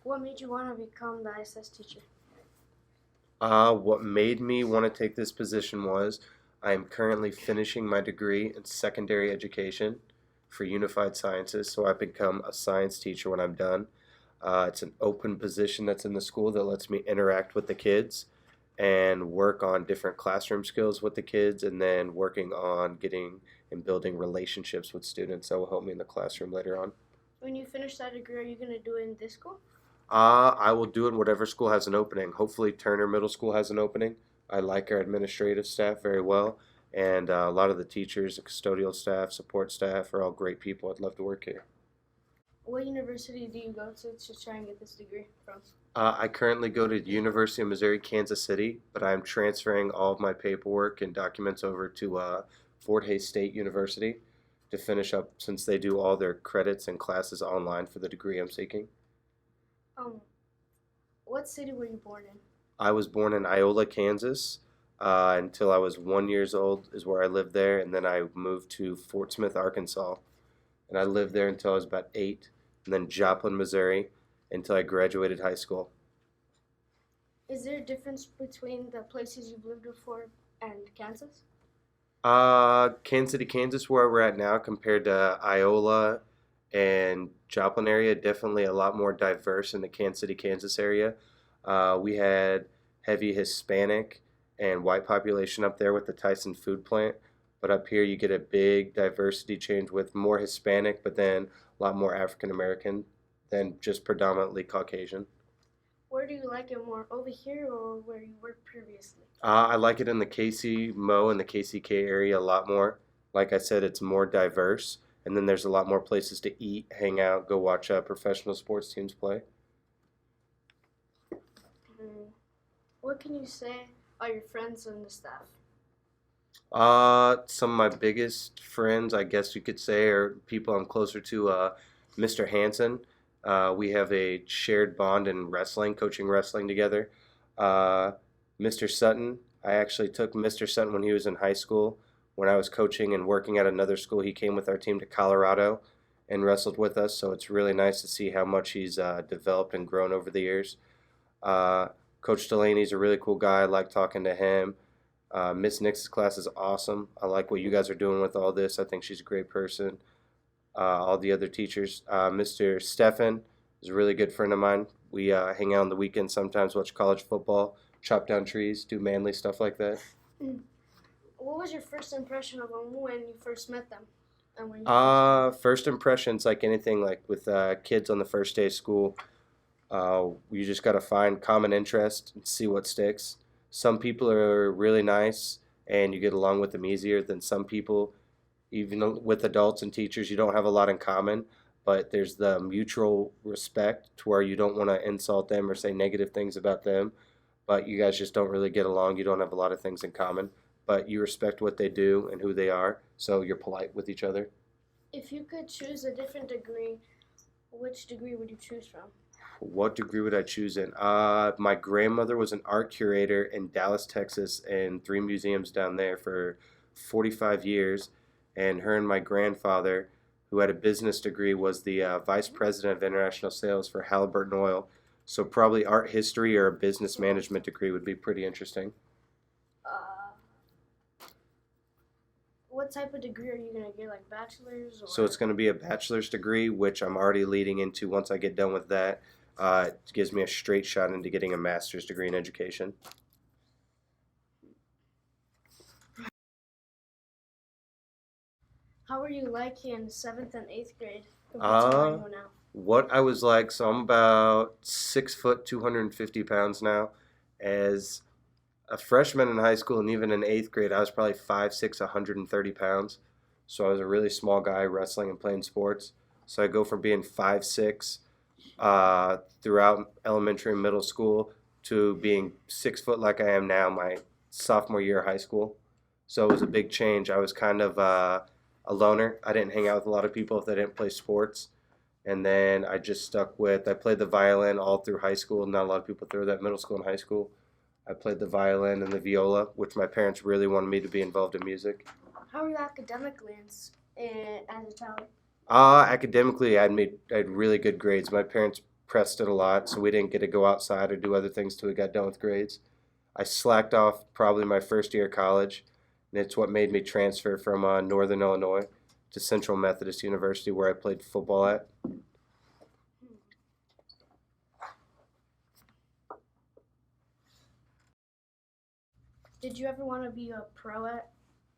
What made you want to become the ISS teacher? What made me want to take this position was I am currently finishing my degree in secondary education for Unified Sciences, so I've become a science teacher when I'm done. It's an open position that's in the school that lets me interact with the kids and work on different classroom skills with the kids, and then working on getting and building relationships with students that will help me in the classroom later on. When you finish that degree, are you going to do it in this school? I will do it in whatever school has an opening. Hopefully, Turner Middle School has an opening. I like our administrative staff very well, and a lot of the teachers, the custodial staff, support staff are all great people. I'd love to work here. What university do you go to try and get this degree from? I currently go to the University of Missouri Kansas City, but I'm transferring all of my paperwork and documents over to Fort Hays State University to finish up since they do all their credits and classes online for the degree I'm seeking. Um, what city were you born in? I was born in Iola, Kansas. Until I was 1 years old is where I lived there, and then I moved to Fort Smith, Arkansas, and I lived there until I was about 8, and then Joplin, Missouri, until I graduated high school. Is there a difference between the places you've lived before and Kansas? Kansas City, Kansas, where we're at now, compared to Iola and Joplin area, definitely a lot more diverse in the Kansas City, Kansas area. We had heavy Hispanic and white population up there with the Tyson food plant, but up here you get a big diversity change with more Hispanic, but then a lot more African American than just predominantly Caucasian. Where do you like it more, over here or where you worked previously? I like it in the KC Mo and the KCK area a lot more. Like I said, it's more diverse, and then there's a lot more places to eat, hang out, go watch professional sports teams play. Mm. What can you say about your friends and the staff? Some of my biggest friends, I guess you could say, are people I'm closer to. Mr. Hansen. We have a shared bond in wrestling, coaching wrestling together. Uh, Mr. Sutton, I actually took Mr. Sutton when he was in high school. When I was coaching and working at another school, he came with our team to Colorado and wrestled with us. So it's really nice to see how much he's developed and grown over the years. Uh, Coach Delaney's a really cool guy. I like talking to him. Miss Nix's class is awesome. I like what you guys are doing with all this. I think she's a great person. All the other teachers. Mr. Stefan is a really good friend of mine. We hang out on the weekends sometimes, watch college football, chop down trees, do manly stuff like that. Mm. What was your first impression of them when you first met them? And when you first met them? First impressions, like anything, like with kids on the first day of school, you just got to find common interest and see what sticks. Some people are really nice and you get along with them easier than some people. Even with adults and teachers, you don't have a lot in common, but there's the mutual respect to where you don't want to insult them or say negative things about them, but you guys just don't really get along. You don't have a lot of things in common, but you respect what they do and who they are, so you're polite with each other. If you could choose a different degree, which degree would you choose from? What degree would I choose in? My grandmother was an art curator in Dallas, Texas, and three museums down there for 45 years. And her and my grandfather, who had a business degree, was the vice president of international sales for Halliburton Oil. So probably art history or a business management degree would be pretty interesting. Uh, what type of degree are you gonna get, like bachelor's So it's or? going to be a bachelor's degree, which I'm already leading into. Once I get done with that, it gives me a straight shot into getting a master's degree in education. How were you like in seventh and eighth grade compared to how Uh, you are now? what I was like, so I'm about 6 foot, 250 pounds now. As a freshman in high school and even in eighth grade, I was probably 5'6", 130 pounds. So I was a really small guy wrestling and playing sports. So I go from being 5'6" throughout elementary and middle school to being 6 foot like I am now, my sophomore year of high school. So it was a big change. I was kind of a loner. I didn't hang out with a lot of people if they didn't play sports. And then I just stuck with, I played the violin all through high school. Not a lot of people throw that middle school and high school. I played the violin and the viola, which my parents really wanted me to be involved in music. How were you academically as a child? Academically, I had really good grades. My parents pressed it a lot, so we didn't get to go outside or do other things till we got done with grades. I slacked off probably my first year of college, and it's what made me transfer from Northern Illinois to Central Methodist University, where I played football at. Did you ever want to be a pro at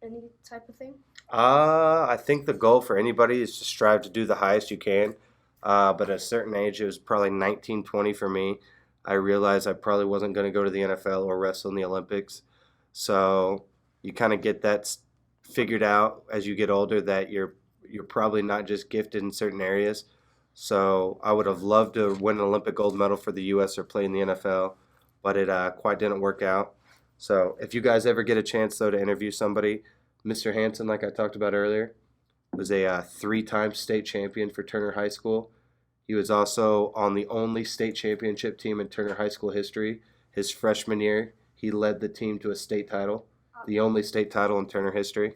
any type of thing? I think the goal for anybody is to strive to do the highest you can. But at a certain age, it was probably 19, 20 for me. I realized I probably wasn't going to go to the NFL or wrestle in the Olympics. So you kind of get that figured out as you get older that you're probably not just gifted in certain areas. So I would have loved to win an Olympic gold medal for the U.S. or play in the NFL, but it quite didn't work out. So if you guys ever get a chance though to interview somebody, Mr. Hanson, like I talked about earlier, was a three-time state champion for Turner High School. He was also on the only state championship team in Turner High School history. His freshman year, he led the team to a state title, the only state title in Turner history.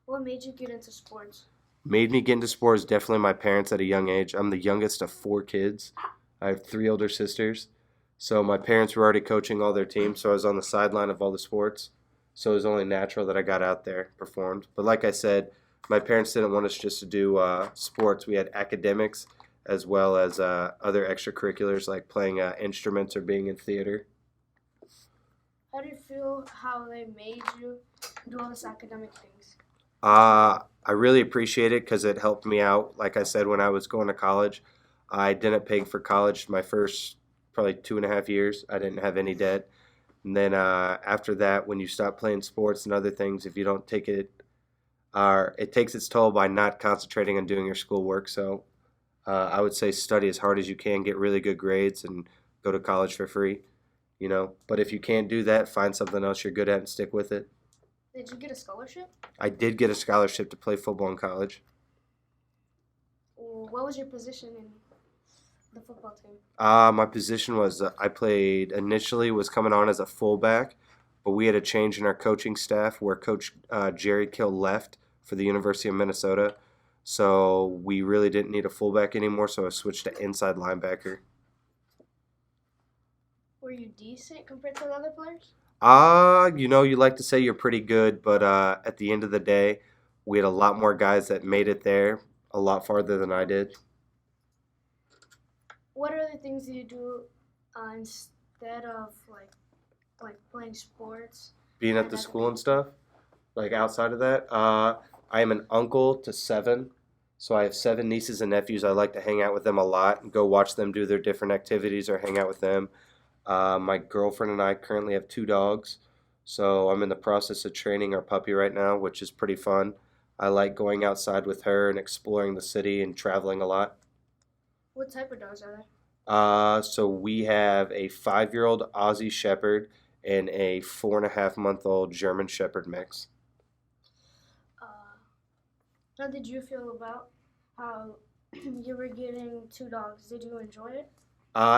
What made you get into sports? Made me get into sports definitely my parents at a young age. I'm the youngest of four kids. I have three older sisters. So my parents were already coaching all their teams, so I was on the sideline of all the sports. So it was only natural that I got out there, performed. But like I said, my parents didn't want us just to do sports. We had academics as well as other extracurriculars like playing instruments or being in theater. How do you feel how they made you do all these academic things? I really appreciate it because it helped me out. Like I said, when I was going to college, I didn't pay for college my first probably 2.5 years. I didn't have any debt. And then after that, when you stop playing sports and other things, if you don't take it, it takes its toll by not concentrating on doing your schoolwork. So I would say study as hard as you can, get really good grades, and go to college for free. You know, but if you can't do that, find something else you're good at and stick with it. Did you get a scholarship? I did get a scholarship to play football in college. What was your position in the football team? My position was I played initially was coming on as a fullback, but we had a change in our coaching staff where Coach Jerry Kill left for the University of Minnesota. So we really didn't need a fullback anymore, so I switched to inside linebacker. Were you decent compared to the other players? You like to say you're pretty good, but at the end of the day, we had a lot more guys that made it there a lot farther than I did. What other things do you do instead of like playing sports? Being at the school and stuff, like outside of that, I am an uncle to 7, so I have 7 nieces and nephews. I like to hang out with them a lot and go watch them do their different activities or hang out with them. My girlfriend and I currently have 2 dogs, so I'm in the process of training our puppy right now, which is pretty fun. I like going outside with her and exploring the city and traveling a lot. What type of dogs are So we have a 5-year-old Aussie Shepherd and a 4.5-month-old German Shepherd mix. they? How did you feel about how you were getting 2 dogs? Did you enjoy it?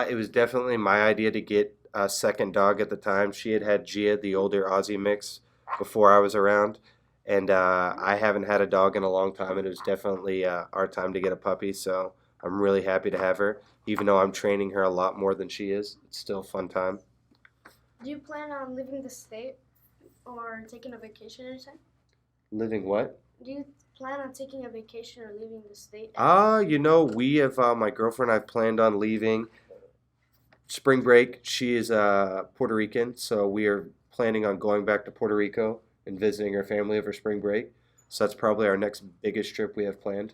It was definitely my idea to get a second dog at the time. She had Gia, the older Aussie mix, before I was around, and I haven't had a dog in a long time, and it was definitely our time to get a puppy, so I'm really happy to have her. Even though I'm training her a lot more than she is, it's still a fun time. Do you plan on leaving the state or taking a vacation anytime? Living what? Do you plan on taking a vacation or leaving the state? We have, my girlfriend and I have planned on leaving spring break. She is Puerto Rican, so we are planning on going back to Puerto Rico and visiting her family over spring break. So that's probably our next biggest trip we have planned.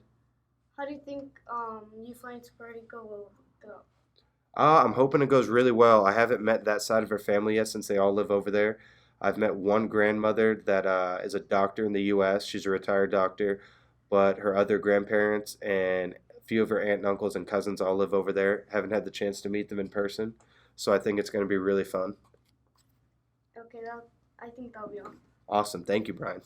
How do you think you flying to Puerto Rico will go? I'm hoping it goes really well. I haven't met that side of her family yet since they all live over there. I've met one grandmother that is a doctor in the U.S. She's a retired doctor, but her other grandparents and a few of her aunt and uncles and cousins all live over there. Haven't had the chance to meet them in person, so I think it's going to be really fun. Okay, I think that'll be all. Awesome. Thank you, Brian.